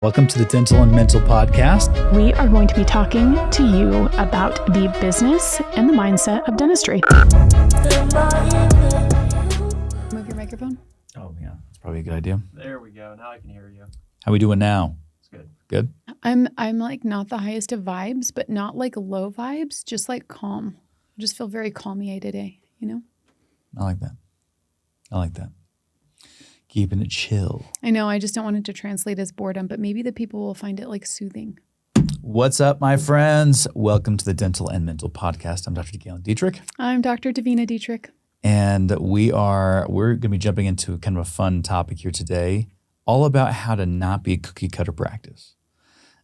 Welcome to the Dental and Mental Podcast. We are going to be talking to you about the business and the mindset of dentistry. Move your microphone. Oh, yeah. That's probably a good idea. There we go. Now I can hear you. How we doing now? It's good. Good? I'm like not the highest of vibes, but not like low vibes, just like calm. I just feel very calmy today, you know? I like that. Keeping it chill. I know, I just don't want it to translate as boredom, but maybe the people will find it like soothing. What's up, my friends? Welcome to the Dental and Mental Podcast. I'm Dr. Galen Detrik. I'm Dr. Davina Detrik. And we're going to be jumping into kind of a fun topic here today, all about how to not be a cookie cutter practice,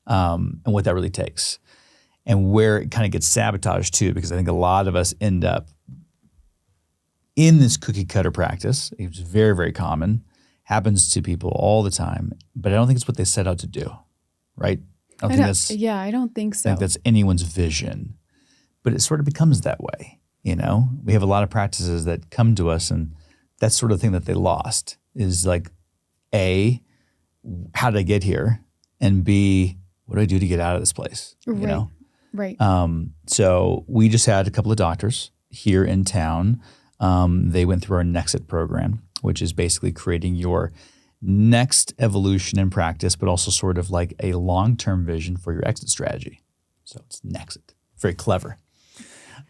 and what that really takes, and where it kind of gets sabotaged too, because I think a lot of us end up in this cookie cutter practice. It's very, very common, happens to people all the time, but I don't think it's what they set out to do, right? I don't think so. I think that's anyone's vision, but it sort of becomes that way. You know, we have a lot of practices that come to us, and that's sort of the thing that they lost is like, A, how did I get here? And B, what do I do to get out of this place? You know? Right. So we just had a couple of doctors here in town. They went through our Nexit program, which is basically creating your next evolution in practice, but also sort of like a long-term vision for your exit strategy. So it's Nexit. Very clever.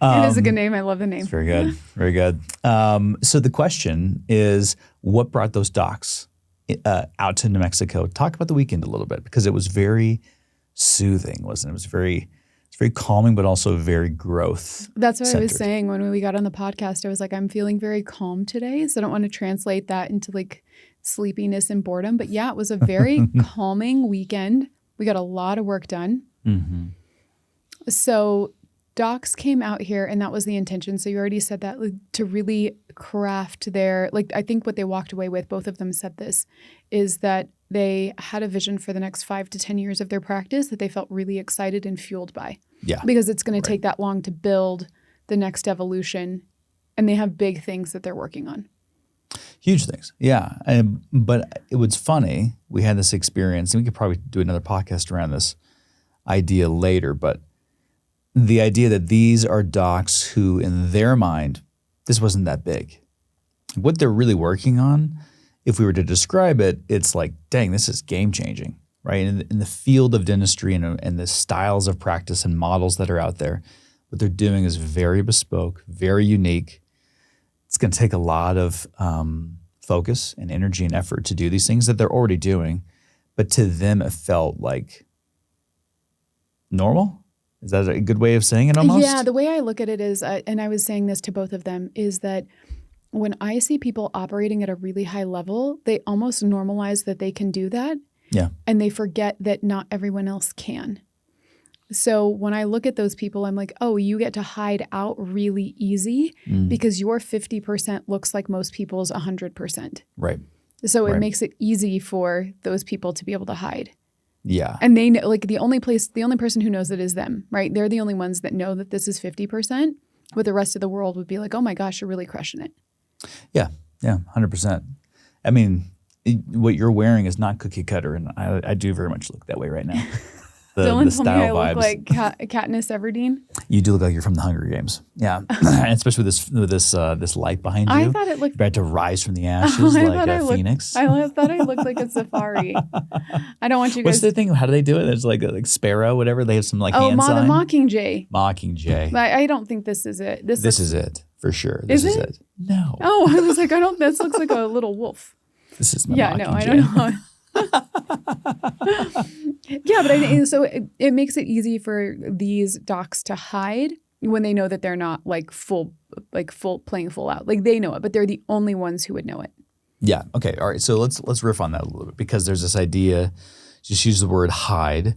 It is a good name. I love the name. It's very good. Very good. So the question is, what brought those docs out to New Mexico? Talk about the weekend a little bit, because it was very soothing, wasn't it? It was very calming, but also very growth. That's what I was saying when we got on the podcast. I was like, I'm feeling very calm today. So I don't want to translate that into like sleepiness and boredom. But yeah, it was a very calming weekend. We got a lot of work done. Mm-hmm. So docs came out here, and that was the intention. So you already said that, like, to really craft their, like, I think what they walked away with, both of them said this, is that they had a vision for the next 5 to 10 years of their practice that they felt really excited and fueled by. Yeah. Because it's going to take that long to build the next evolution, and they have big things that they're working on. Huge things. Yeah. But it was funny. We had this experience, and we could probably do another podcast around this idea later, but the idea that these are docs who, in their mind, this wasn't that big. What they're really working on, if we were to describe it, it's like, dang, this is game changing, right? In the field of dentistry and the styles of practice and models that are out there, what they're doing is very bespoke, very unique. It's going to take a lot of focus and energy and effort to do these things that they're already doing, but to them it felt like normal. Is that a good way of saying it almost? Yeah, the way I look at it is, and I was saying this to both of them, is that when I see people operating at a really high level, they almost normalize that they can do that. Yeah. And they forget that not everyone else can. So when I look at those people, I'm like, oh, you get to hide out really easy because your 50% looks like most people's 100%. Right. So it makes it easy for those people to be able to hide. Yeah. And they know, like, the only person who knows it is them, right? They're the only ones that know that this is 50%, but the rest of the world would be like, oh my gosh, you're really crushing it. Yeah. Yeah. 100%. I mean, what you're wearing is not cookie cutter, and I do very much look that way right now. Dylan told me I look like Katniss Everdeen. You do look like you're from the Hunger Games. Yeah. And especially with this light behind you. I thought it looked... You're about to rise from the ashes like a phoenix. I thought I looked like a safari. I don't want you guys... What's the thing? How do they do it? There's like sparrow, whatever. They have some like hand sign. The Mockingjay. Mockingjay. But I don't think this is it. This is it, for sure. This is it? No. Oh, I was like, this looks like a little wolf. This is my Mockingjay. Yeah, no, I don't know. Yeah, but so it makes it easy for these docs to hide when they know that they're not like full playing full out. Like, they know it, but they're the only ones who would know it. Yeah. Okay. All right. So let's riff on that a little bit, because there's this idea, just use the word hide,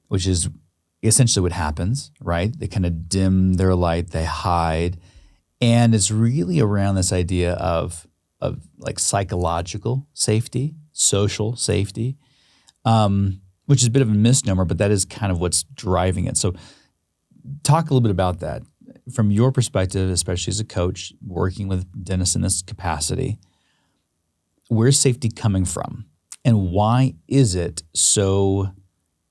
which is essentially what happens, right? They kind of dim their light, they hide, and it's really around this idea of like psychological safety, social safety, which is a bit of a misnomer, but that is kind of what's driving it. So talk a little bit about that from your perspective, especially as a coach working with dentists in this capacity. Where's safety coming from? And why is it so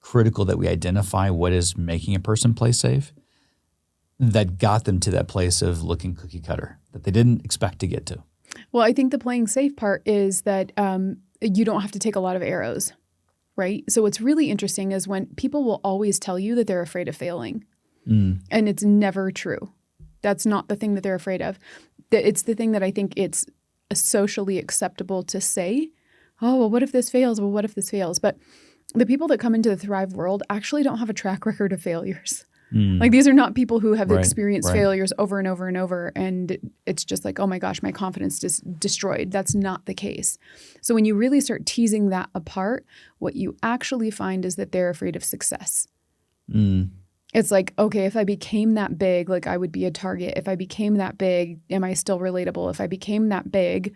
critical that we identify what is making a person play safe that got them to that place of looking cookie cutter that they didn't expect to get to? Well, I think the playing safe part is that you don't have to take a lot of arrows, right? So what's really interesting is when people will always tell you that they're afraid of failing. And it's never true. That's not the thing that they're afraid of. It's the thing that I think it's socially acceptable to say, oh, well, what if this fails? Well, what if this fails? But the people that come into the Thrive world actually don't have a track record of failures. Like these are not people who have experienced failures over and over and over. And it's just like, oh my gosh, my confidence is destroyed. That's not the case. So when you really start teasing that apart, what you actually find is that they're afraid of success. It's like, okay, if I became that big, like I would be a target. If I became that big, am I still relatable? If I became that big,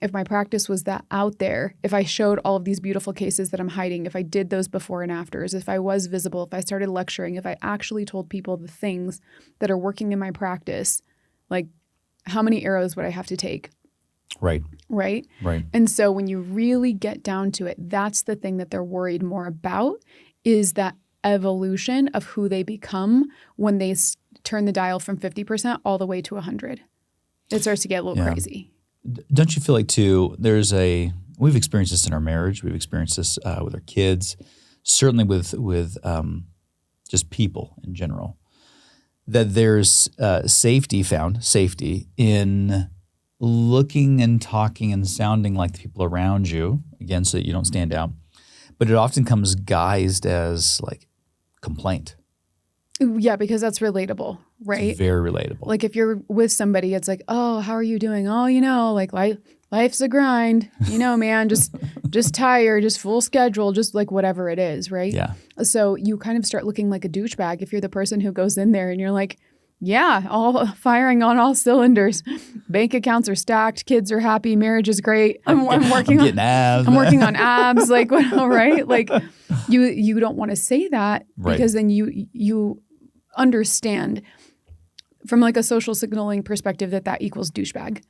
if my practice was that out there, if I showed all of these beautiful cases that I'm hiding, if I did those before and afters, if I was visible, if I started lecturing, if I actually told people the things that are working in my practice, like how many arrows would I have to take? Right. And so when you really get down to it, that's the thing that they're worried more about is that evolution of who they become when they turn the dial from 50% all the way to 100. It starts to get a little crazy. Don't you feel like too, we've experienced this in our marriage. We've experienced this with our kids, certainly with just people in general, that there's safety in looking and talking and sounding like the people around you, again, so that you don't stand out. But it often comes guised as like complaint. Yeah, because that's relatable, right? It's very relatable. Like if you're with somebody, it's like, oh, how are you doing? Oh, like life's a grind, man, just tired, just full schedule, just like whatever it is, right? Yeah. So you kind of start looking like a douchebag if you're the person who goes in there and you're like, yeah, all firing on all cylinders. Bank accounts are stacked. Kids are happy. Marriage is great. I'm working on abs. I'm working on abs. Like, right? Like, you don't want to say that because then you understand from like a social signaling perspective that equals douchebag.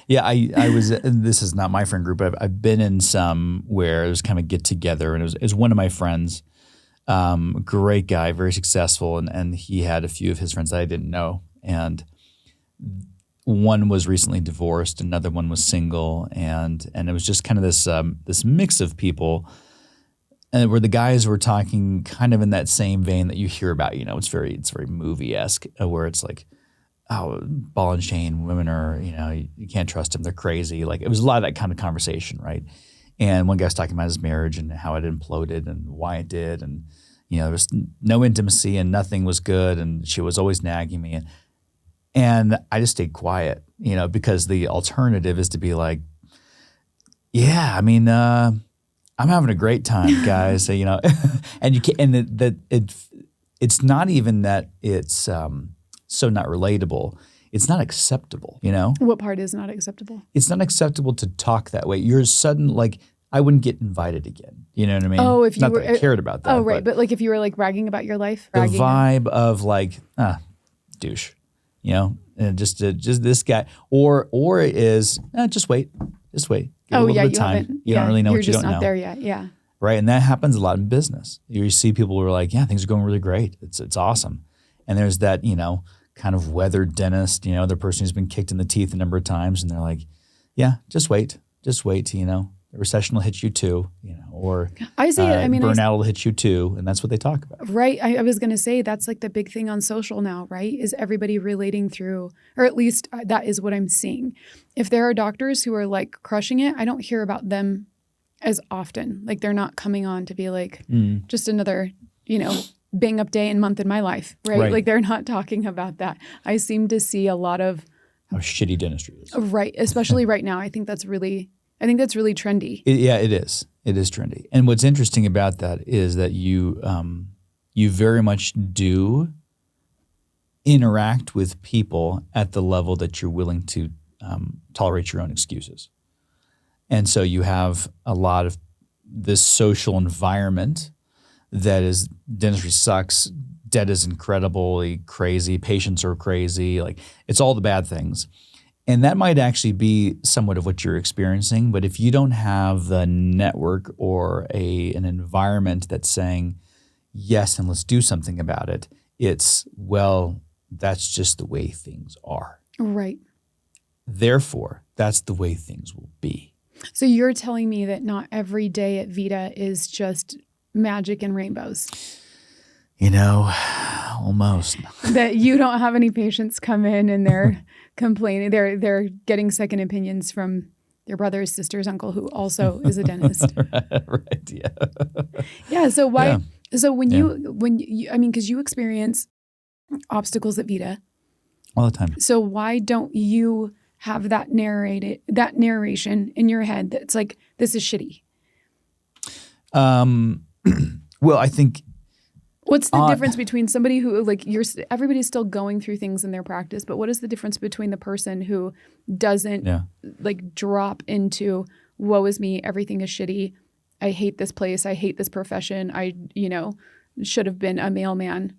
Yeah, I was. This is not my friend group, but I've been in some where it was kind of get together, and it was one of my friends. Great guy, very successful, and he had a few of his friends that I didn't know, and one was recently divorced, another one was single, and it was just kind of this mix of people, and where the guys were talking kind of in that same vein that you hear about. It's very movie-esque, where it's like, oh, ball and chain, women are, you can't trust them, they're crazy. Like it was a lot of that kind of conversation, right? And one guy was talking about his marriage and how it imploded and why it did. And, there was no intimacy and nothing was good. And she was always nagging me. And I just stayed quiet, because the alternative is to be like, yeah, I mean, I'm having a great time, guys. And you can't, and it's not even that it's so not relatable. It's not acceptable, What part is not acceptable? It's not acceptable to talk that way. You're like, I wouldn't get invited again. You know what I mean? Oh, if you not were, that I cared about that. Oh, right. But like if you were like bragging about your life, the vibe of like, douche, and just this guy, or it is just wait. Give a little bit of time. You don't really know what you don't know. You're just not there yet. Yeah. Right, and that happens a lot in business. You see people who are like, yeah, things are going really great. It's awesome, and there's that kind of weathered dentist, the person who's been kicked in the teeth a number of times, and they're like, yeah, just wait, the recession will hit you too, or I see it. I mean, burnout will hit you too, and that's what they talk about. Right. I was going to say that's like the big thing on social now, right? Is everybody relating through, or at least that is what I'm seeing. If there are doctors who are like crushing it, I don't hear about them as often. Like they're not coming on to be like just another, bang up day and month in my life, right? Like they're not talking about that. I seem to see a lot of how shitty dentistry is. Right. Especially right now. I think that's really trendy. It is. It is trendy. And what's interesting about that is that you very much do interact with people at the level that you're willing to tolerate your own excuses. And so you have a lot of this social environment that is dentistry sucks, debt is incredibly crazy, patients are crazy, like it's all the bad things. And that might actually be somewhat of what you're experiencing. But if you don't have the network or an environment that's saying, yes, and let's do something about it, it's, well, that's just the way things are. Right. Therefore, that's the way things will be. So you're telling me that not every day at Vita is just magic and rainbows? Almost. That you don't have any patients come in and they're complaining, they're getting second opinions from their brother's sister's uncle who also is a dentist. Right. Yeah. Yeah. So why? Yeah. So when you, I mean, because you experience obstacles at Vita All the time. So why don't you have that narration in your head that's like, this is shitty? Well, I think. What's the difference between somebody who everybody's still going through things in their practice, but what is the difference between the person who doesn't drop into, woe is me, everything is shitty, I hate this place, I hate this profession, I should have been a mailman,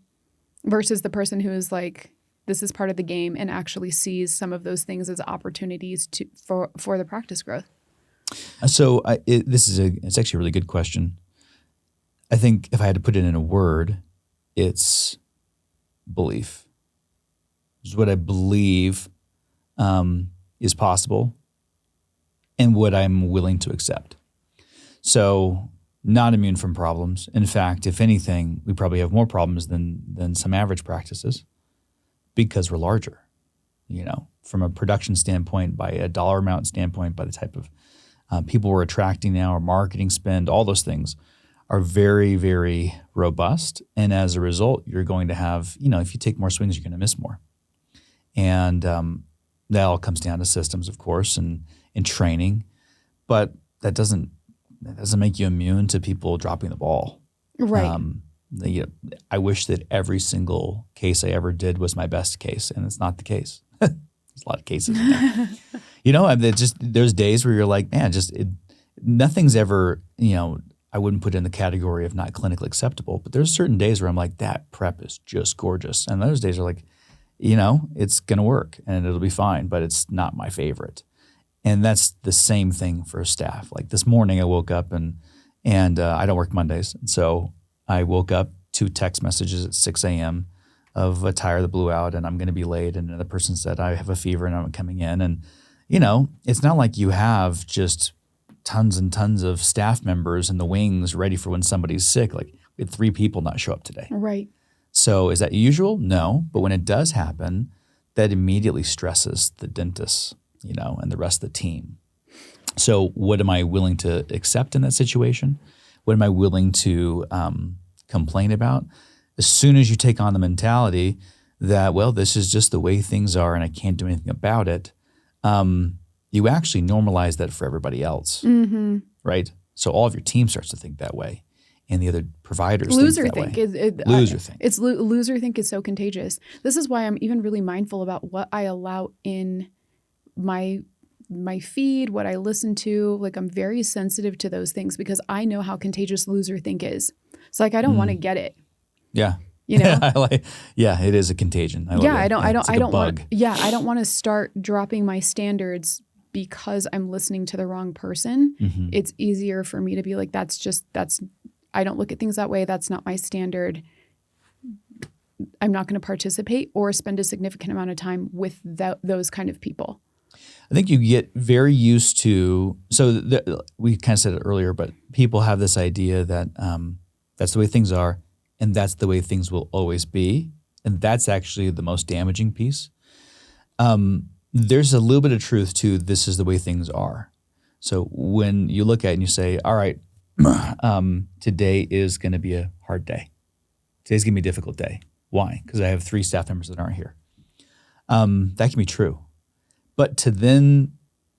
versus the person who is like, this is part of the game and actually sees some of those things as opportunities for the practice growth? So it's actually a really good question. I think if I had to put it in a word, it's belief. It's what I believe is possible and what I'm willing to accept. So not immune from problems. In fact, if anything, we probably have more problems than some average practices because we're larger, from a production standpoint, by a dollar amount standpoint, by the type of people we're attracting now, our marketing spend, all those things are very, very robust. And as a result, you're going to have, if you take more swings, you're going to miss more. And that all comes down to systems, of course, and training. But that doesn't make you immune to people dropping the ball. Right. I wish that every single case I ever did was my best case, and it's not the case. There's a lot of cases in there. There's days where you're like, man, nothing's ever, I wouldn't put it in the category of not clinically acceptable, but there's certain days where I'm like, that prep is just gorgeous. And those days are like, it's going to work and it'll be fine, but it's not my favorite. And that's the same thing for staff. Like this morning I woke up and I don't work Mondays. And so I woke up 2 text messages at 6 a.m. of a tire that blew out and I'm going to be late. And another person said, I have a fever and I'm coming in. And, it's not like you have just tons and tons of staff members in the wings ready for when somebody's sick. Like we had 3 people not show up today. Right. So is that usual? No. But when it does happen, that immediately stresses the dentist, and the rest of the team. So what am I willing to accept in that situation? What am I willing to complain about? As soon as you take on the mentality that, well, this is just the way things are and I can't do anything about it, you actually normalize that for everybody else, right? So all of your team starts to think that way, and the other providers think that way. Loser think. Loser think is so contagious. This is why I'm even really mindful about what I allow in my feed, what I listen to. Like I'm very sensitive to those things because I know how contagious loser think is. So I don't want to get it. Yeah. It is a contagion. I don't want to start dropping my standards because I'm listening to the wrong person. Mm-hmm. It's easier for me to be like, I don't look at things that way. That's not my standard. I'm not going to participate or spend a significant amount of time with those kind of people. I think you get very used to, we kind of said it earlier, but people have this idea that that's the way things are and that's the way things will always be. And that's actually the most damaging piece. There's a little bit of truth to this is the way things are. So when you look at it and you say, all right, today is going to be a hard day. Today's going to be a difficult day. Why? Because I have 3 staff members that aren't here. That can be true. But to then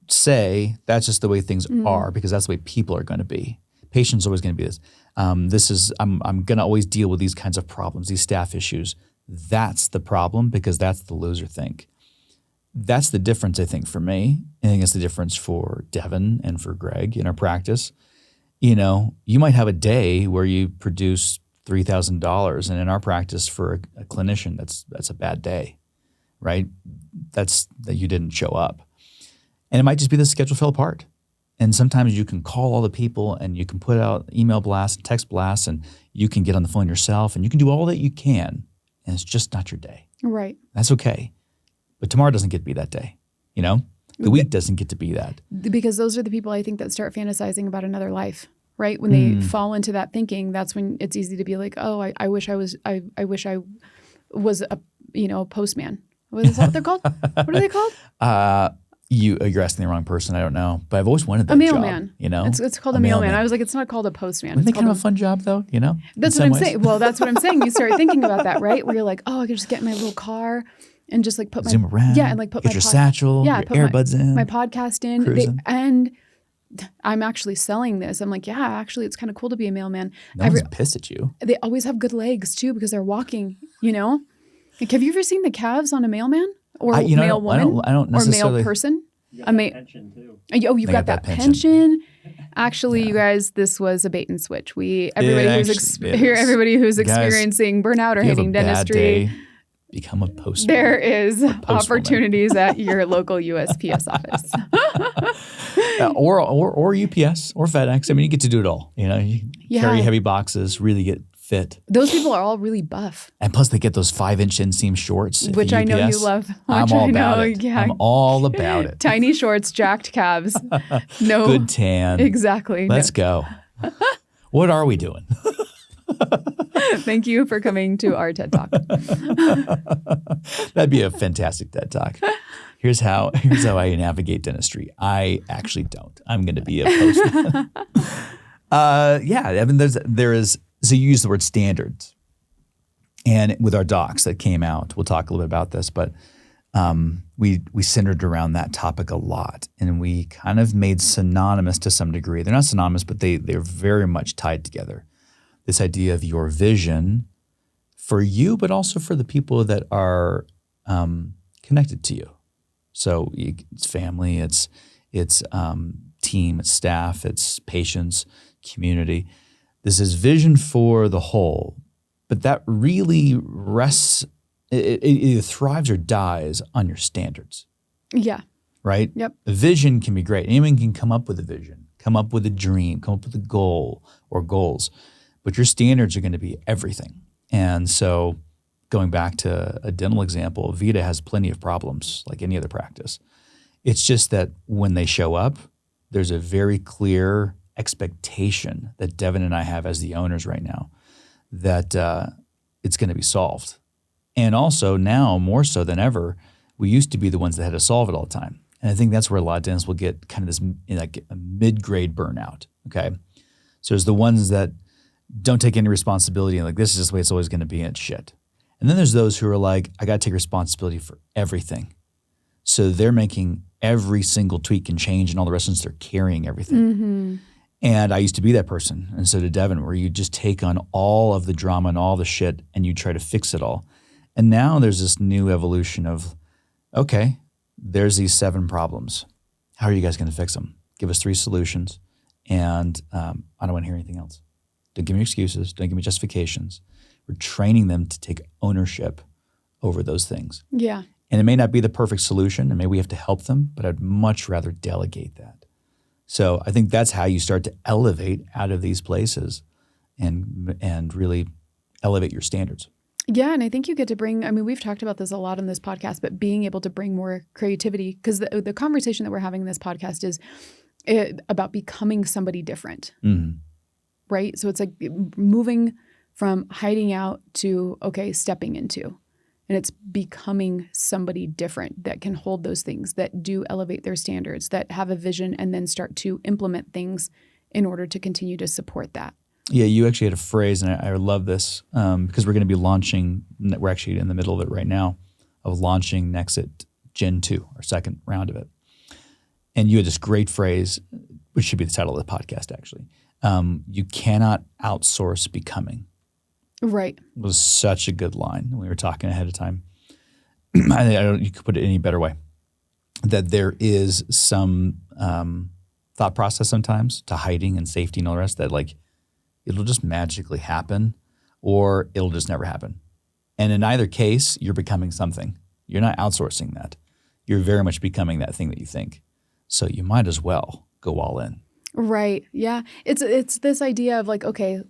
say that's just the way things are because that's the way people are going to be. Patients are always going to be this. I'm going to always deal with these kinds of problems, these staff issues. That's the problem because that's the loser think. That's the difference, I think, for me. I think it's the difference for Devin and for Greg in our practice. You might have a day where you produce $3,000, and in our practice for a clinician, that's a bad day, right? That's that you didn't show up. And it might just be the schedule fell apart. And sometimes you can call all the people and you can put out email blasts, text blasts, and you can get on the phone yourself and you can do all that you can. And it's just not your day. Right. That's okay. But tomorrow doesn't get to be that day. You know, the week doesn't get to be that. Because those are the people I think that start fantasizing about another life, right? When they fall into that thinking, that's when it's easy to be like, oh, I wish I was a, a postman. Is that what they're called? What are they called? You're asking the wrong person. I don't know, but I've always wanted that a mailman. job, you know, it's called a mailman. I was like, it's not called a postman. Isn't that kind of a fun job though? You know, that's what I'm saying. Well, that's what I'm saying. You start thinking about that, right? Where you're like, oh, I could just get in my little car and just like put zoom around, and like put get my your satchel, your earbuds in, my podcast in, and I'm actually selling this. I'm like, yeah, actually, it's kind of cool to be a mailman. No one's pissed at you. They always have good legs too because they're walking. You know, like, have you ever seen the calves on a mailman or male woman? I don't necessarily. Or male person. You got that pension too. Oh, you've got that pension. Actually, you guys, this was a bait and switch. Everybody who's experiencing burnout or hating dentistry, become a postman. there is opportunities at your local USPS office. or UPS or FedEx. I mean, you get to do it all. You know, you carry heavy boxes, really get fit. Those people are all really buff. And plus they get those 5-inch inseam shorts. Which I know you love. I'm all about it. Yeah. I'm all about it. Tiny shorts, jacked calves. No. Good tan. Exactly. Let's go. What are we doing? Thank you for coming to our TED Talk. That'd be a fantastic TED Talk. Here's how I navigate dentistry. I actually don't. I'm going to be a postman. I mean, there is. So you use the word standards, and with our docs that came out, we'll talk a little bit about this, but we centered around that topic a lot, and we kind of made synonymous to some degree. They're not synonymous, but they're very much tied together. This idea of your vision for you, but also for the people that are connected to you. So it's family, it's team, it's staff, it's patients, community. This is vision for the whole, but that really rests, it either thrives or dies on your standards. Yeah. Right? Yep. A vision can be great. Anyone can come up with a vision, come up with a dream, come up with a goal or goals, but your standards are going to be everything. And so going back to a dental example, Vita has plenty of problems like any other practice. It's just that when they show up, there's a very clear expectation that Devin and I have as the owners right now that it's going to be solved. And also now more so than ever, we used to be the ones that had to solve it all the time. And I think that's where a lot of dentists will get kind of this like a mid-grade burnout, okay? So there's the ones that don't take any responsibility and like, this is just the way it's always going to be and it's shit. And then there's those who are like, I got to take responsibility for everything. So they're making every single tweak and change and all the rest of them, they're carrying everything. Mm-hmm. And I used to be that person. And so did Devin, where you just take on all of the drama and all the shit and you try to fix it all. And now there's this new evolution of, okay, there's these 7 problems. How are you guys going to fix them? Give us 3 solutions. And I don't want to hear anything else. Don't give me excuses. Don't give me justifications. We're training them to take ownership over those things. Yeah. And it may not be the perfect solution, and maybe we have to help them, but I'd much rather delegate that. So I think that's how you start to elevate out of these places and really elevate your standards. Yeah, and I think you get to bring, I mean, we've talked about this a lot on this podcast, but being able to bring more creativity, because the conversation that we're having in this podcast is about becoming somebody different, right? So it's like moving from hiding out to, okay, stepping into. And it's becoming somebody different that can hold those things, that do elevate their standards, that have a vision and then start to implement things in order to continue to support that. Yeah, you actually had a phrase, and I love this because we're going to be launching, we're actually in the middle of it right now, of launching Nexit Gen 2, our second round of it. And you had this great phrase, which should be the title of the podcast actually. You cannot outsource becoming. Right. It was such a good line when we were talking ahead of time. I don't, you could put it any better way. That there is some thought process sometimes to hiding and safety and all the rest that like it'll just magically happen or it'll just never happen. And in either case, you're becoming something. You're not outsourcing that. You're very much becoming that thing that you think. So you might as well go all in. Right. Yeah. It's this idea of like, okay,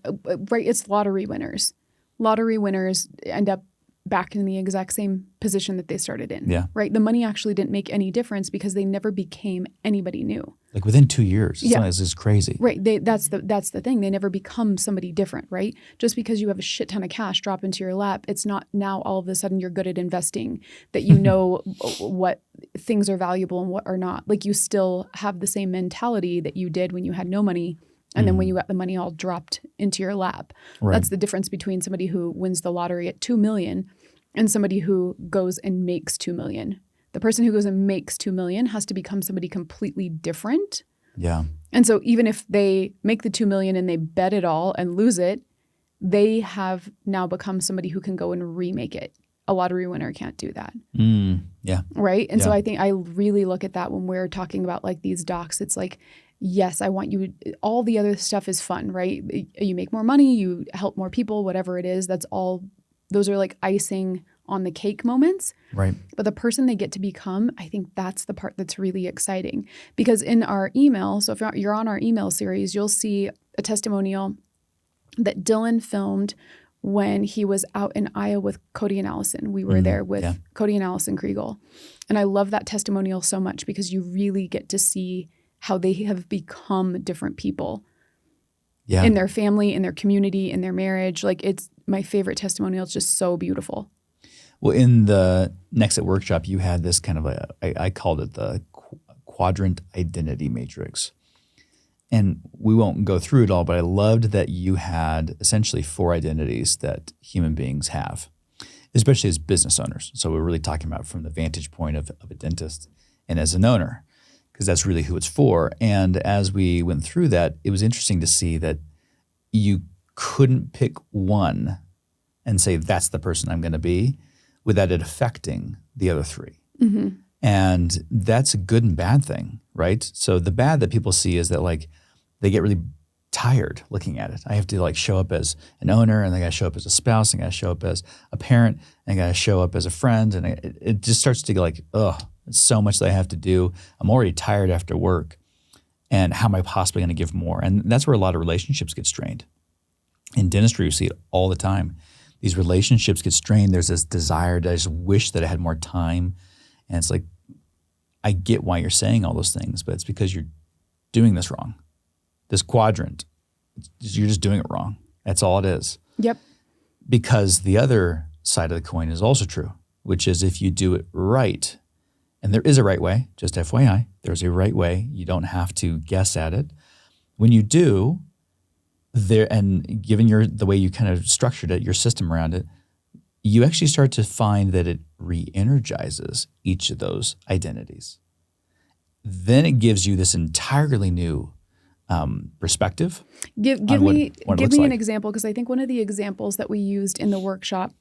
right. It's lottery winners. Lottery winners end up back in the exact same position that they started in. Yeah. Right. The money actually didn't make any difference because they never became anybody new. Like within 2 years. Yeah. This is crazy. Right. That's the thing. They never become somebody different, right? Just because you have a shit ton of cash drop into your lap, it's not now all of a sudden you're good at investing, that you know what things are valuable and what are not. Like you still have the same mentality that you did when you had no money. And then when you got the money all dropped into your lap. Right. That's the difference between somebody who wins the lottery at 2 million and somebody who goes and makes 2 million. The person who goes and makes 2 million has to become somebody completely different. Yeah. And so even if they make the 2 million and they bet it all and lose it, they have now become somebody who can go and remake it. A lottery winner can't do that. Yeah. Right. And Yeah. so I think I really look at that when we're talking about like these docs. It's like, yes, I want you, all the other stuff is fun, right? You make more money, you help more people, whatever it is. That's all, those are like icing on the cake moments. Right. But the person they get to become, I think that's the part that's really exciting. Because in our email, so if you're on our email series, you'll see a testimonial that Dylan filmed when he was out in Iowa with Cody and Allison. We were there with Cody and Allison Kriegel. And I love that testimonial so much because you really get to see how they have become different people in their family, in their community, in their marriage. Like it's my favorite testimonial. It's just so beautiful. Well, in the Next It workshop, you had this kind of I called it the quadrant identity matrix. And we won't go through it all, but I loved that you had essentially 4 identities that human beings have, especially as business owners. So we're really talking about from the vantage point of a dentist and as an owner, because that's really who it's for. And as we went through that, it was interesting to see that you couldn't pick one and say, that's the person I'm going to be, without it affecting the other 3. Mm-hmm. And that's a good and bad thing, right? So the bad that people see is that like they get really tired looking at it. I have to like show up as an owner, and I got to show up as a spouse, and I got to show up as a parent, and I got to show up as a friend, and it just starts to get like, it's so much that I have to do. I'm already tired after work, and how am I possibly going to give more? And that's where a lot of relationships get strained. In dentistry, we see it all the time. These relationships get strained. There's this desire to, I just wish that I had more time. And it's like, I get why you're saying all those things, but it's because you're doing this wrong. This quadrant, you're just doing it wrong. That's all it is. Yep. Because the other side of the coin is also true, which is if you do it right, and there is a right way, just FYI, there's a right way. You don't have to guess at it. When you do, and given the way you kind of structured it, your system around it, you actually start to find that it re-energizes each of those identities. Then it gives you this entirely new perspective. Give me like. an example, because I think one of the examples that we used in the workshop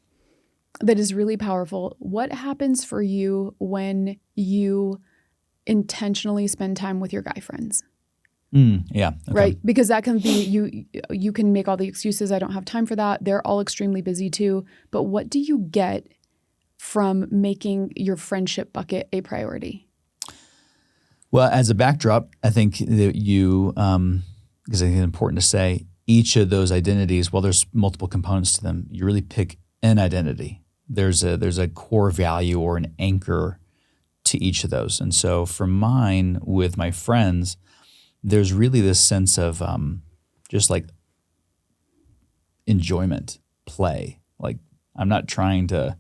that is really powerful. What happens for you when you intentionally spend time with your guy friends? Yeah. Okay. Right. Because that can be, you can make all the excuses. I don't have time for that. They're all extremely busy too. But what do you get from making your friendship bucket a priority? Well, as a backdrop, I think that you, because I think it's important to say, each of those identities, well, there's multiple components to them. You really pick an identity. There's a core value or an anchor to each of those. And so for mine, with my friends, there's really this sense of just like enjoyment, play. Like I'm not trying to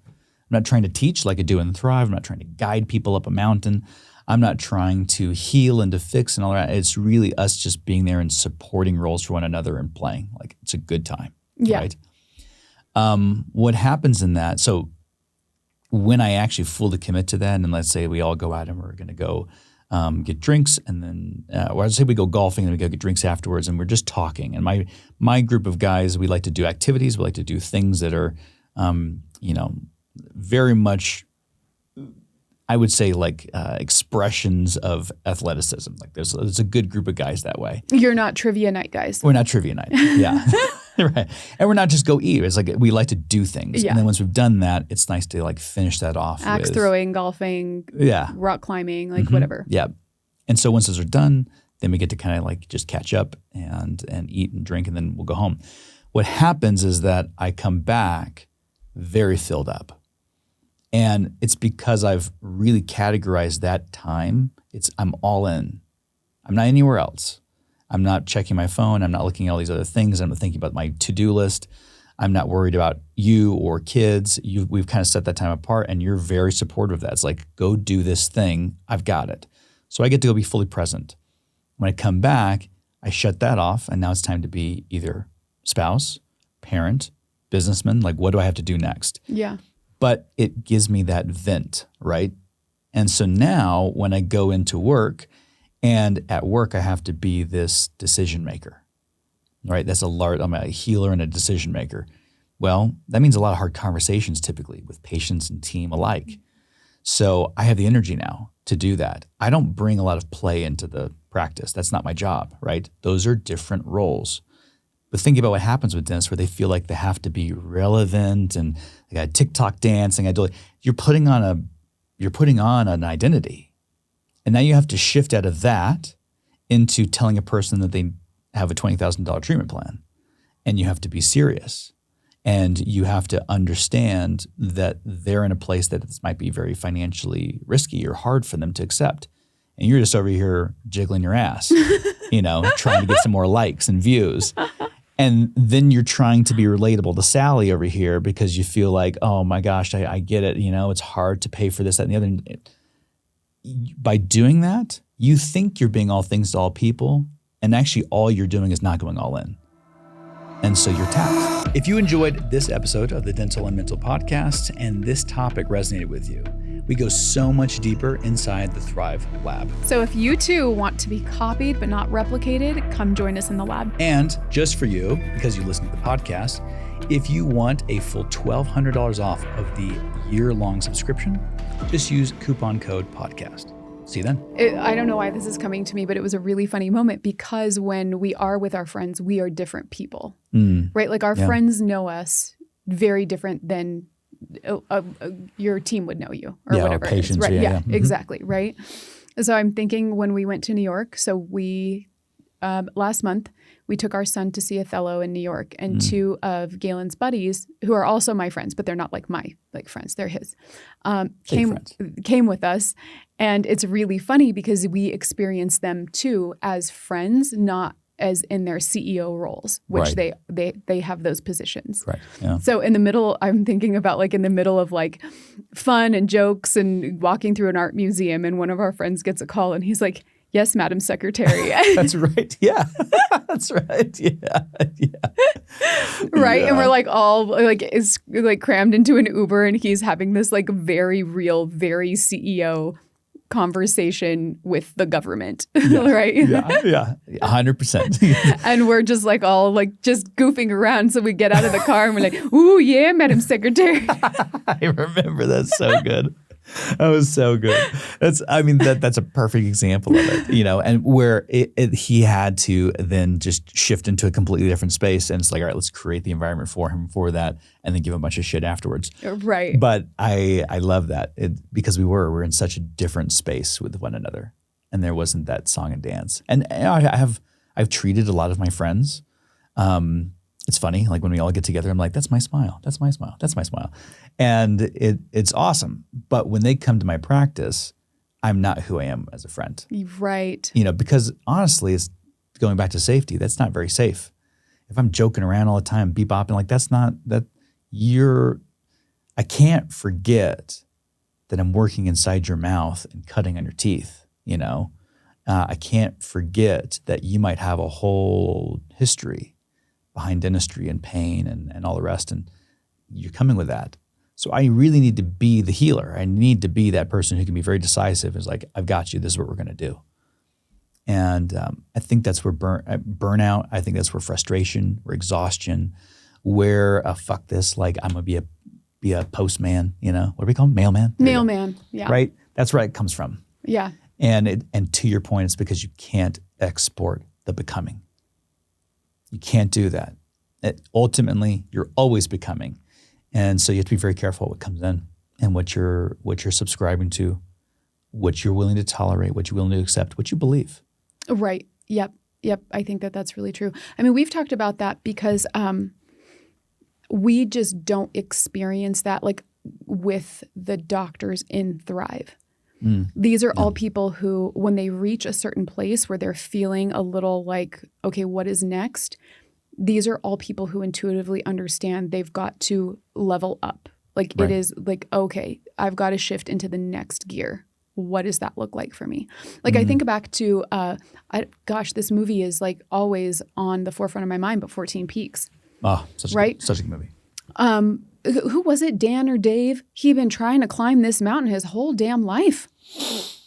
teach like I do in Thrive. I'm not trying to guide people up a mountain. I'm not trying to heal and to fix and all that. It's really us just being there and supporting roles for one another and playing. Like it's a good time, right? What happens in that? So when I actually fully commit to that, and let's say we all go out and we're going to go get drinks, and then, or I'd say we go golfing and we go get drinks afterwards, and we're just talking. And my group of guys, we like to do activities. We like to do things that are, very much, I would say, like expressions of athleticism. Like there's a good group of guys that way. You're not trivia night guys. We're not trivia night. Yeah. Right. And we're not just go eat. It's like we like to do things. Yeah. And then once we've done that, it's nice to like finish that off Axe with throwing, golfing, rock climbing, like whatever. Yeah. And so once those are done, then we get to kind of like just catch up and eat and drink, and then we'll go home. What happens is that I come back very filled up. And it's because I've really categorized that time. I'm all in. I'm not anywhere else. I'm not checking my phone. I'm not looking at all these other things. I'm not thinking about my to-do list. I'm not worried about you or kids. We've kind of set that time apart, and you're very supportive of that. It's like, go do this thing. I've got it. So I get to go be fully present. When I come back, I shut that off, and now it's time to be either spouse, parent, businessman. Like, what do I have to do next? Yeah. But it gives me that vent, right? And so now when I go into work, and at work I have to be this decision maker, right? I'm a healer and a decision maker. Well, that means a lot of hard conversations typically with patients and team alike. So I have the energy now to do that. I don't bring a lot of play into the practice. That's not my job, right? Those are different roles. But think about what happens with dentists where they feel like they have to be relevant and they got TikTok dancing. You're putting on an identity. And now you have to shift out of that into telling a person that they have a $20,000 treatment plan. And you have to be serious. And you have to understand that they're in a place that this might be very financially risky or hard for them to accept. And you're just over here jiggling your ass, trying to get some more likes and views. And then you're trying to be relatable to Sally over here because you feel like, oh my gosh, I get it. It's hard to pay for this, that, and the other. By doing that, you think you're being all things to all people. And actually all you're doing is not going all in. And so you're tapped. If you enjoyed this episode of the Dental and Mental Podcast and this topic resonated with you, we go so much deeper inside the Thrive Lab. So if you too want to be copied but not replicated, come join us in the lab. And just for you, because you listen to the podcast, if you want a full $1,200 off of the year-long subscription, just use coupon code podcast. See you then. I don't know why this is coming to me, but it was a really funny moment because when we are with our friends, we are different people, right? Like our friends know us very different than your team would know you or whatever. Patients, right? Yeah, Mm-hmm. exactly. Right. So I'm thinking when we went to New York, so we, last month, we took our son to see Othello in New York, and two of Galen's buddies, who are also my friends, but they're not like my friends, they're his, came with us. And it's really funny because we experienced them too as friends, not as in their CEO roles, which they have those positions. Right. Yeah. So in the middle, I'm thinking about like in the middle of like fun and jokes and walking through an art museum, and one of our friends gets a call and he's like, "Yes, Madam Secretary." That's right. Yeah. That's right. Yeah. Yeah. Right. Yeah. And we're like all like is like crammed into an Uber, and he's having this like very real, very CEO conversation with the government. Right. Yeah. 100%. And we're just like all like just goofing around. So we get out of the car and we're like, "Ooh, yeah, Madam Secretary." I remember that so good. That was so good. That's a perfect example of it, and where he had to then just shift into a completely different space. And it's like, all right, let's create the environment for him for that and then give him a bunch of shit afterwards. Right. But I love that because we're in such a different space with one another, and there wasn't that song and dance. And I've treated a lot of my friends. It's funny, like when we all get together, I'm like, that's my smile, that's my smile, that's my smile. And it's awesome. But when they come to my practice, I'm not who I am as a friend. Right. Because honestly, it's going back to safety. That's not very safe. If I'm joking around all the time, bebopping, like I can't forget that I'm working inside your mouth and cutting on your teeth, I can't forget that you might have a whole history behind dentistry and pain and all the rest, and you're coming with that. So I really need to be the healer. I need to be that person who can be very decisive. It's like, I've got you. This is what we're going to do. And I think that's where burnout, I think that's where frustration, where exhaustion, where fuck this, like I'm going to be a postman, what do we call him? Mailman? Mailman, yeah. Right? That's where it comes from. Yeah. And to your point, it's because you can't export the becoming. You can't do that. Ultimately, you're always becoming. And so you have to be very careful what comes in and what you're subscribing to, what you're willing to tolerate, what you're willing to accept, what you believe. Right. Yep. I think that's really true. I mean, we've talked about that because we just don't experience that like with the doctors in Thrive. These are all people who, when they reach a certain place where they're feeling a little like, okay, what is next? These are all people who intuitively understand they've got to level up. Like It is like, okay, I've got to shift into the next gear. What does that look like for me? Like I think back to, this movie is like always on the forefront of my mind, but 14 Peaks. Oh, such a good movie. Who was it, Dan or Dave? He'd been trying to climb this mountain his whole damn life.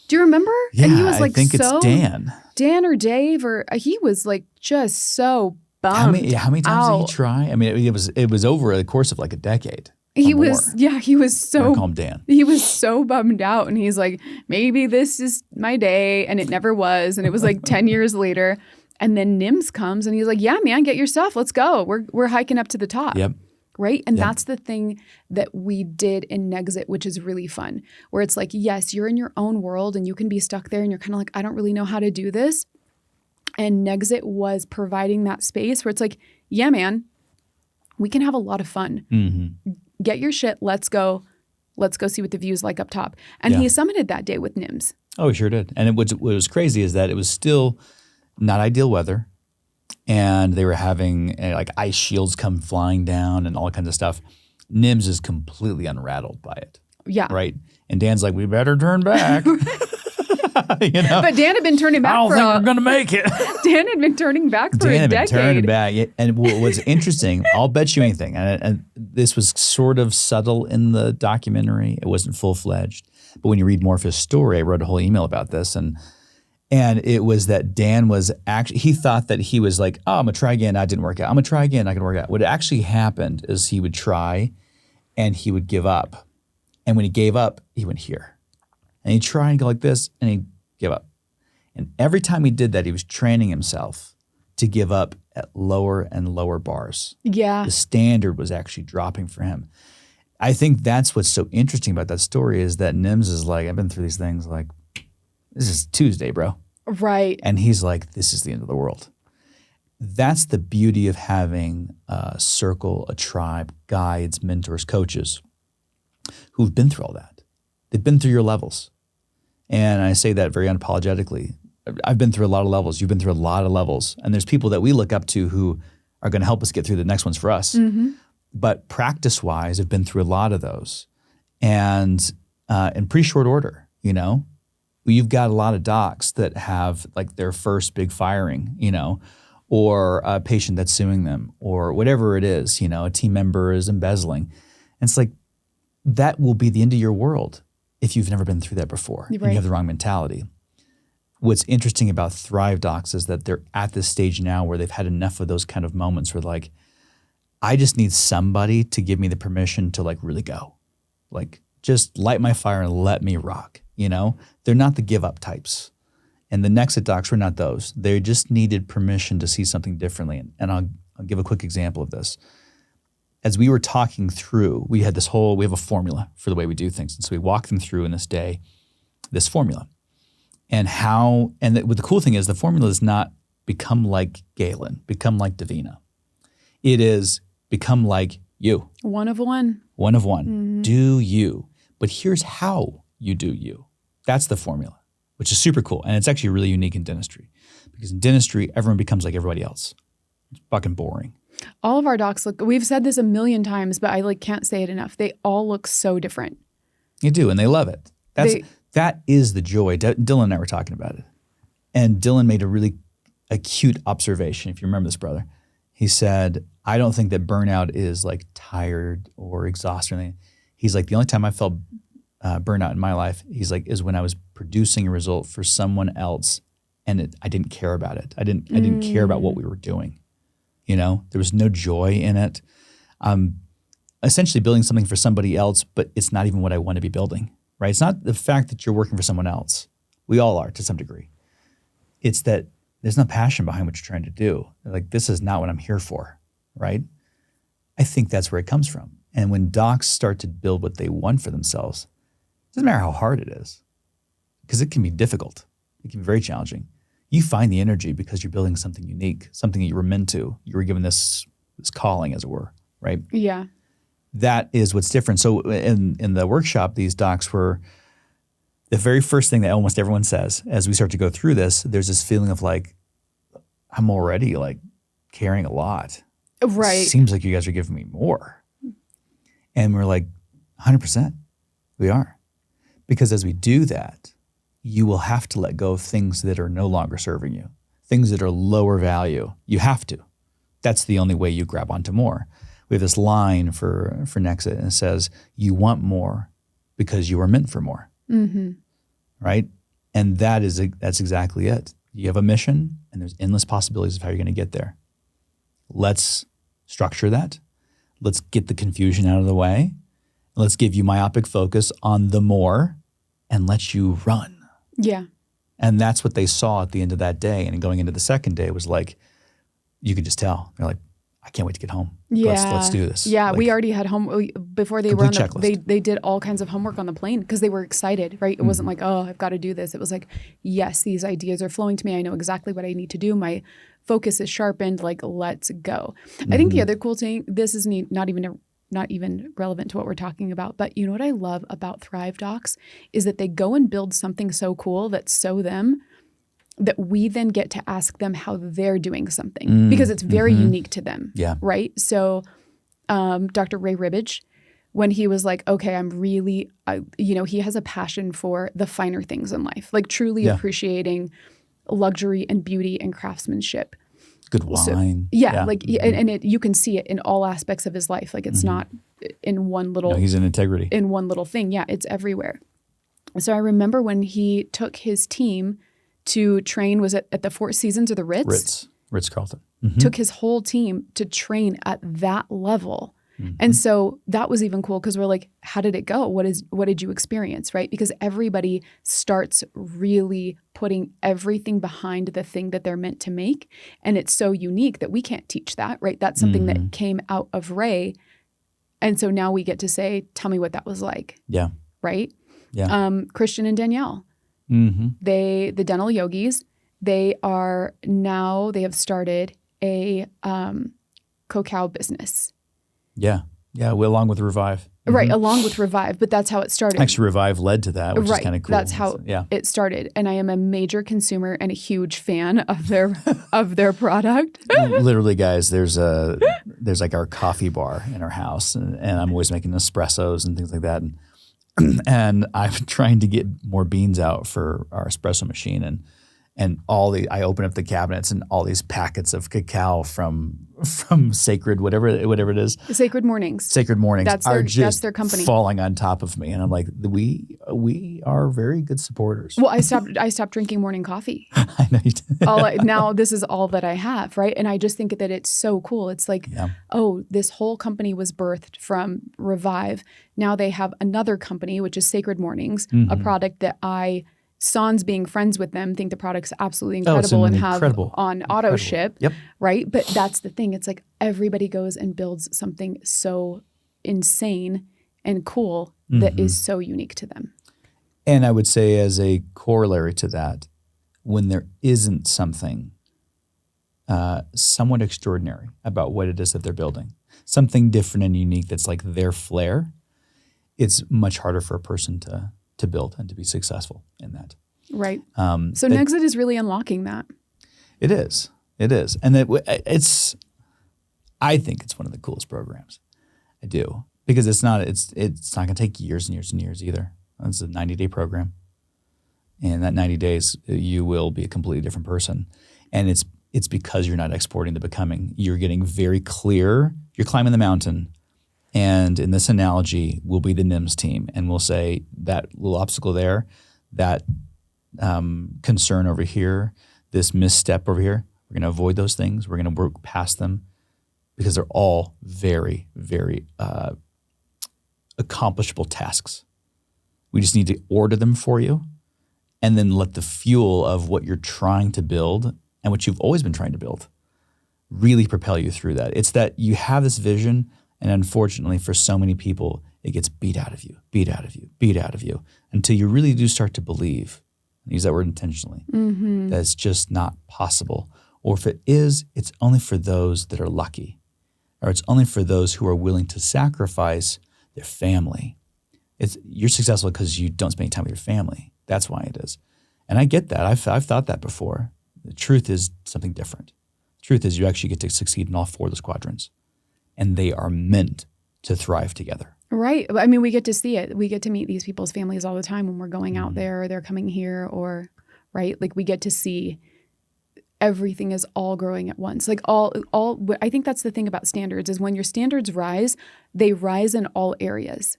Do you remember? Yeah, and he was like, I think it's Dan. Dan or Dave, or he was like just so bummed. How many times did he try? I mean, it was over the course of like a decade. He was so. I call him Dan. He was so bummed out, and he's like, maybe this is my day, and it never was, and it was like 10 years later, and then NIMS comes, and he's like, yeah, man, get your stuff, let's go. We're hiking up to the top. Yep. Right? And that's the thing that we did in Nexit, which is really fun, where it's like, yes, you're in your own world and you can be stuck there and you're kind of like, I don't really know how to do this. And Nexit was providing that space where it's like, yeah, man, we can have a lot of fun. Mm-hmm. Get your shit. Let's go. Let's go see what the view's like up top. And he summited that day with NIMS. Oh, he sure did. And what was crazy is that it was still not ideal weather. And they were having like ice shields come flying down and all kinds of stuff. NIMS is completely unrattled by it. Yeah. Right. And Dan's like, we better turn back. But Dan had been turning back. I don't think we're going to make it. Dan had been turning back for a decade. Dan had been turning back. And what's interesting, I'll bet you anything, and this was sort of subtle in the documentary. It wasn't full-fledged. But when you read more of his story, I wrote a whole email about this, and it was that Dan was actually, he thought that he was like, oh, I'm going to try again. That didn't work out. I'm going to try again. Not going to work out. What actually happened is he would try and he would give up. And when he gave up, he went here. And he'd try and go like this and he'd give up. And every time he did that, he was training himself to give up at lower and lower bars. Yeah. The standard was actually dropping for him. I think that's what's so interesting about that story is that NIMS is like, I've been through these things like, this is Tuesday, bro. Right. And he's like, this is the end of the world. That's the beauty of having a circle, a tribe, guides, mentors, coaches who've been through all that. They've been through your levels. And I say that very unapologetically. I've been through a lot of levels. You've been through a lot of levels. And there's people that we look up to who are going to help us get through the next ones for us. Mm-hmm. But practice-wise, I've been through a lot of those. And in pretty short order, you know. You've got a lot of docs that have like their first big firing, you know, or a patient that's suing them or whatever it is, you know, a team member is embezzling. And it's like that will be the end of your world if you've never been through that before and you have the wrong mentality. What's interesting about Thrive docs is that they're at this stage now where they've had enough of those kind of moments where like, I just need somebody to give me the permission to like really go. Like just light my fire and let me rock. You know, they're not the give up types. And the Nexit docs were not those. They just needed permission to see something differently. And I'll give a quick example of this. As we were talking through, we have a formula for the way we do things. And so we walked them through in this day, this formula. And the cool thing is the formula is not become like Galen, become like Davina. It is become like you. One of one. One of one. Mm-hmm. Do you. But here's how you do you. That's the formula, which is super cool. And it's actually really unique in dentistry because in dentistry, everyone becomes like everybody else. It's fucking boring. All of our docs we've said this a million times, but I like can't say it enough. They all look so different. You do, and they love it. That is the joy. Dylan and I were talking about it. And Dylan made a really acute observation, if you remember this, brother. He said, I don't think that burnout is like tired or exhausted or anything. He's like, the only time I felt burnout in my life, he's like, is when I was producing a result for someone else and I didn't care about it. I didn't care about what we were doing. You know, there was no joy in it. Essentially building something for somebody else, but it's not even what I want to be building, right? It's not the fact that you're working for someone else. We all are to some degree. It's that there's no passion behind what you're trying to do. Like, this is not what I'm here for. right? I think that's where it comes from. And when docs start to build what they want for themselves, it doesn't matter how hard it is, because it can be difficult. It can be very challenging. You find the energy because you're building something unique, something that you were meant to. You were given this calling, as it were, right? Yeah. That is what's different. So in the workshop, these docs were the very first thing that almost everyone says as we start to go through this. There's this feeling of like, I'm already like carrying a lot. Right. It seems like you guys are giving me more. And we're like, 100%, we are. Because as we do that, you will have to let go of things that are no longer serving you, things that are lower value. You have to. That's the only way you grab onto more. We have this line for Nexit, and it says, you want more because you are meant for more, right? And that's exactly it. You have a mission, and there's endless possibilities of how you're going to get there. Let's structure that. Let's get the confusion out of the way. Let's give you myopic focus on the more and let you run. Yeah. And that's what they saw at the end of that day. And going into the second day was like, you could just tell. They're like, I can't wait to get home. Yeah. Let's do this. Yeah, like, we already had before they were on checklist. they did all kinds of homework on the plane because they were excited, right? It wasn't like, oh, I've got to do this. It was like, yes, these ideas are flowing to me. I know exactly what I need to do. My focus is sharpened. Like, let's go. I think the other cool thing, this is not even relevant to what we're talking about, but you know what I love about Thrive Docs is that they go and build something so cool that's so them, that we then get to ask them how they're doing something because it's very unique to them. Yeah. Right. So Dr. Ray Ribbage, when he was like, okay, I'm really, he has a passion for the finer things in life, like truly appreciating luxury and beauty and craftsmanship. Good wine. So, you can see it in all aspects of his life. Like it's not in one little. No, he's in integrity. In one little thing. Yeah, it's everywhere. So I remember when he took his team to train, was it at the Four Seasons or the Ritz? Ritz-Carlton. Took his whole team to train at that level. And so that was even cool because we're like, how did it go? What did you experience, right? Because everybody starts really putting everything behind the thing that they're meant to make. And it's so unique that we can't teach that, right? That's something that came out of Ray. And so now we get to say, tell me what that was like. Yeah. Right? Yeah. Christian and Danielle. The dental yogis, they have started a cacao business. Yeah. Yeah. Along with Revive. Right. Along with Revive. But that's how it started. Actually, Revive led to that, which is kind of cool. That's how it started. And I am a major consumer and a huge fan of their product. Literally, guys, there's like our coffee bar in our house, and I'm always making espressos and things like that. And I'm trying to get more beans out for our espresso machine, and I open up the cabinets and all these packets of cacao from Sacred whatever it is. Sacred Mornings. That's their company. Falling on top of me, and I'm like, we are very good supporters. Well, I stopped drinking morning coffee. I know you did. Now this is all that I have, right? And I just think that it's so cool. It's like, this whole company was birthed from Revive. Now they have another company, which is Sacred Mornings, a product that sans being friends with them, think the product's absolutely incredible and have on auto ship, right? But that's the thing. It's like everybody goes and builds something so insane and cool that is so unique to them. And I would say as a corollary to that, when there isn't something somewhat extraordinary about what it is that they're building, something different and unique that's like their flair, it's much harder for a person to build and to be successful in that. Right. So Nexit is really unlocking that. It is. And I think it's one of the coolest programs. I do. Because it's not going to take years and years and years either. It's a 90-day program. And that 90 days, you will be a completely different person. And it's because you're not exporting the becoming. You're getting very clear. You're climbing the mountain. And in this analogy, we'll be the NIMS team, and we'll say that little obstacle there, that concern over here, this misstep over here, we're going to avoid those things. We're going to work past them because they're all very, very accomplishable tasks. We just need to order them for you and then let the fuel of what you're trying to build and what you've always been trying to build really propel you through that. It's that you have this vision, and unfortunately for so many people, it gets beat out of you, until you really do start to believe, and use that word intentionally, that it's just not possible. Or if it is, it's only for those that are lucky, or it's only for those who are willing to sacrifice their family. You're successful because you don't spend any time with your family. That's why it is. And I get that. I've thought that before. The truth is something different. The truth is you actually get to succeed in all four of those quadrants. And they are meant to thrive together. Right. I mean, we get to see it. We get to meet these people's families all the time when we're going out there, or they're coming here, or, right? Like, we get to see everything is all growing at once. Like I think that's the thing about standards, is when your standards rise, they rise in all areas.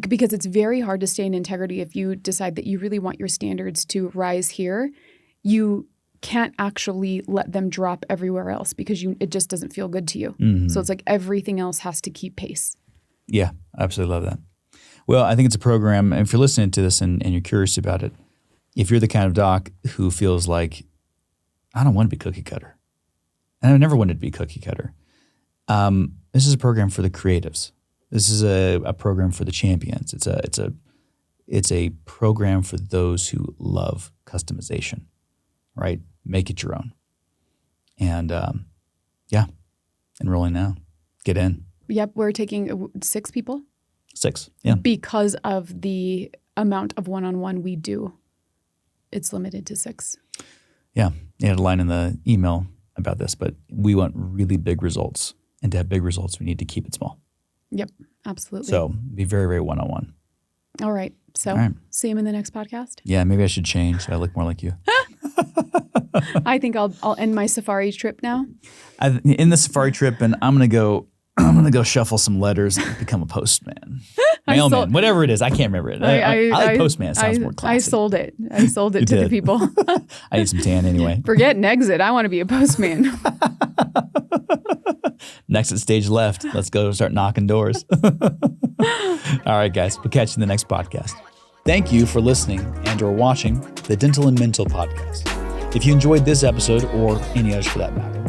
Because it's very hard to stay in integrity if you decide that you really want your standards to rise here. You can't actually let them drop everywhere else because it just doesn't feel good to you. So it's like everything else has to keep pace. Yeah, I absolutely love that. Well, I think it's a program, and if you're listening to this and you're curious about it, if you're the kind of doc who feels like, I don't want to be cookie cutter, and I've never wanted to be cookie cutter, this is a program for the creatives. This is a program for the champions. It's a program for those who love customization, right? Make it your own. And enrolling now. Get in. Yep, we're taking 6 people. 6, yeah. Because of the amount of one-on-one we do, it's limited to 6. Yeah, you had a line in the email about this, but we want really big results. And to have big results, we need to keep it small. Yep, absolutely. So be very, very one-on-one. All right. So see him in the next podcast. Yeah, maybe I should change so I look more like you. I think I'll end my safari trip now. In the safari trip, and I'm gonna go shuffle some letters and become a postman, mailman, whatever it is. I can't remember it. I like postman. It sounds more classy. I sold it to the people. I need some tan anyway. Forget an exit. I want to be a postman. Next at stage left. Let's go start knocking doors. All right, guys. We'll catch you in the next podcast. Thank you for listening and or watching the Dental and Mental podcast. If you enjoyed this episode, or any others for that matter,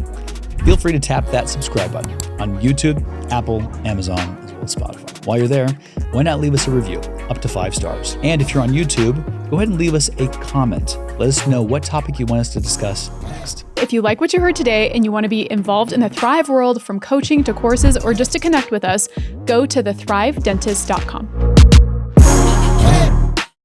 feel free to tap that subscribe button on YouTube, Apple, Amazon, as well as Spotify. While you're there, why not leave us a review, up to 5 stars? And if you're on YouTube, go ahead and leave us a comment. Let us know what topic you want us to discuss next. If you like what you heard today and you want to be involved in the Thrive world, from coaching to courses or just to connect with us, go to thethrivedentist.com.